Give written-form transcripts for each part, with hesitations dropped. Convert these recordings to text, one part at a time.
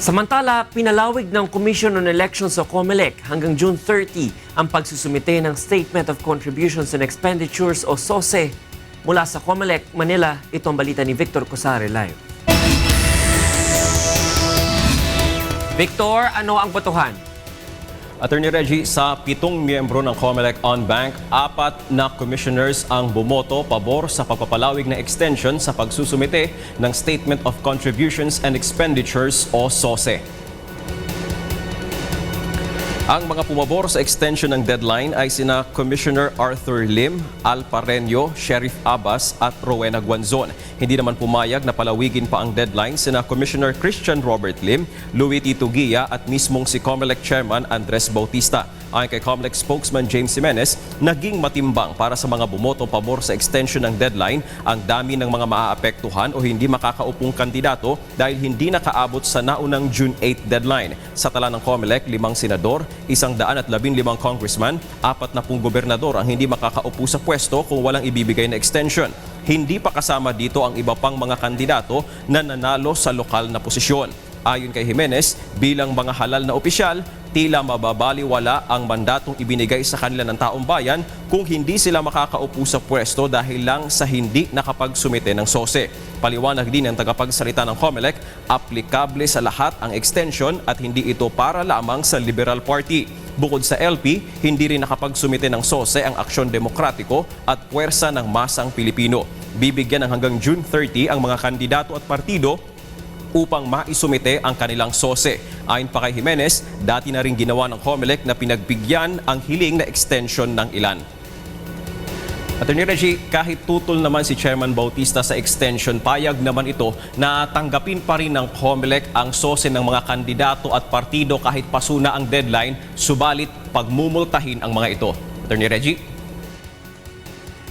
Samantala, pinalawig ng Commission on Elections o COMELEC hanggang June 30 ang pagsusumite ng Statement of Contributions and Expenditures o SOSE. Mula sa COMELEC, Manila, ito ang balita ni Victor Cosare live. Victor, ano ang botohan? Attorney Reggie, sa 7 miyembro ng COMELEC on Bank, 4 na commissioners ang bumoto pabor sa pagpapalawig na extension sa pagsusumite ng Statement of Contributions and Expenditures o SOSE. Ang mga pumabor sa extension ng deadline ay sina Commissioner Arthur Lim, Al Pareño, Sheriff Abbas at Rowena Guanzon. Hindi naman pumayag na palawigin pa ang deadline sina Commissioner Christian Robert Lim, Louie Tito Guia at mismong si COMELEC Chairman Andres Bautista. Ayon kay COMELEC spokesman James Jimenez, naging matimbang para sa mga bumoto pabor sa extension ng deadline ang dami ng mga maaapektuhan o hindi makakaupong kandidato dahil hindi nakaabot sa naunang June 8 deadline. Sa tala ng COMELEC, 5 senador, 115 congressman, 40 gobernador ang hindi makakaupo sa pwesto kung walang ibibigay na extension. Hindi pa kasama dito ang iba pang mga kandidato na nanalo sa lokal na posisyon. Ayon kay Jimenez, bilang mga halal na opisyal, tila mababaliwala ang mandatong ibinigay sa kanila ng taong bayan kung hindi sila makakaupo sa pwesto dahil lang sa hindi nakapagsumite ng SOSE. Paliwanag din ng tagapagsalita ng COMELEC, aplikable sa lahat ang extension at hindi ito para lamang sa Liberal Party. Bukod sa LP, hindi rin nakapagsumite ng SOSE ang Aksyon Demokratiko at Puwersa ng Masang Pilipino. Bibigyan ng hanggang June 30 ang mga kandidato at partido upang maisumite ang kanilang SOSE. Ayon pa kay Jimenez, dati na rin ginawa ng COMELEC na pinagbigyan ang hiling na extension ng ilan. Attorney Reggie, kahit tutol naman si Chairman Bautista sa extension, payag naman ito na tanggapin pa rin ng COMELEC ang SOSE ng mga kandidato at partido kahit pasuna ang deadline, subalit pagmumultahin ang mga ito. Attorney Reggie?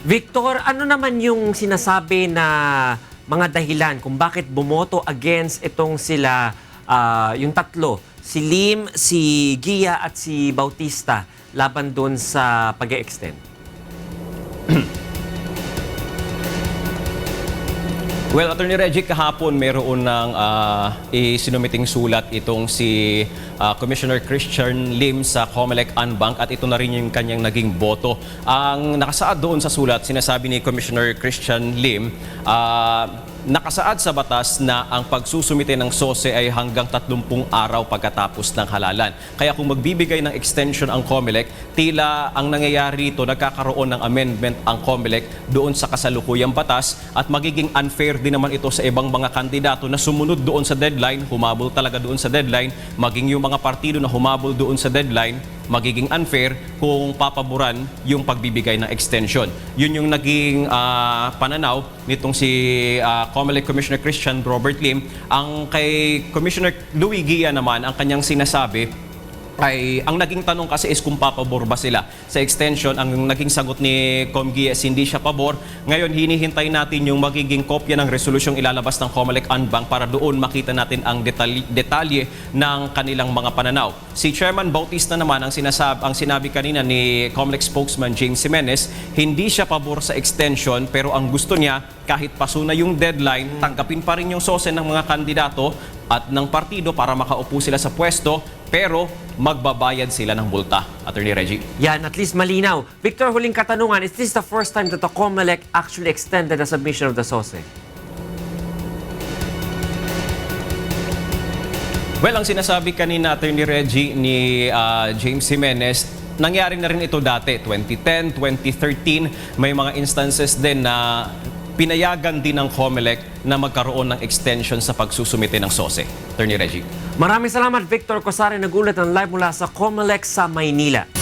Victor, ano naman yung sinasabi na mga dahilan kung bakit bumoto against itong sila, yung tatlo, si Lim, si Guia at si Bautista laban doon sa pag-e-extend? Well, Attorney Reggie, kahapon mayroon ng isinumiting sulat itong si Commissioner Christian Lim sa COMELEC Unbank at ito na rin yung kanyang naging boto. Ang nakasaad doon sa sulat, sinasabi ni Commissioner Christian Lim, nakasaad sa batas na ang pagsusumite ng SOSE ay hanggang 30 araw pagkatapos ng halalan. Kaya kung magbibigay ng extension ang COMELEC, tila ang nangyayari ito, nagkakaroon ng amendment ang COMELEC doon sa kasalukuyang batas at magiging unfair din naman ito sa ibang mga kandidato na sumunod doon sa deadline, humabol talaga doon sa deadline, maging yung mga partido na humabol doon sa deadline, magiging unfair kung papaboran yung pagbibigay ng extension. Yun yung naging pananaw nitong si COMELEC Commissioner Christian Robert Lim. Ang kay Commissioner Louie Guia naman, ang kanyang sinasabi ay, ang naging tanong kasi is kung papabor ba sila sa extension. Ang naging sagot ni Com Guia is hindi siya pabor. Ngayon, hinihintay natin yung magiging kopya ng resolusyong ilalabas ng COMELEC Unbank para doon makita natin ang detalye ng kanilang mga pananaw. Si Chairman Bautista naman, ang sinabi kanina ni COMELEC spokesman James Jimenez, hindi siya pabor sa extension pero ang gusto niya, kahit pasuna yung deadline, tanggapin pa rin yung SOSE ng mga kandidato at ng partido para makaupo sila sa pwesto, pero magbabayad sila ng multa. Attorney Reggie? Yan, at least malinaw. Victor, huling katanungan, is this the first time that the COMELEC actually extended the submission of the SOSE? Well, ang sinasabi kanina, Attorney Reggie, ni James Jimenez, nangyari na rin ito dati, 2010, 2013, may mga instances din na pinayagan din ng COMELEC na magkaroon ng extension sa pagsusumite ng SOSE. Attorney Reggie. Maraming salamat, Victor Cosare, nagulat ng live mula sa COMELEC sa Maynila.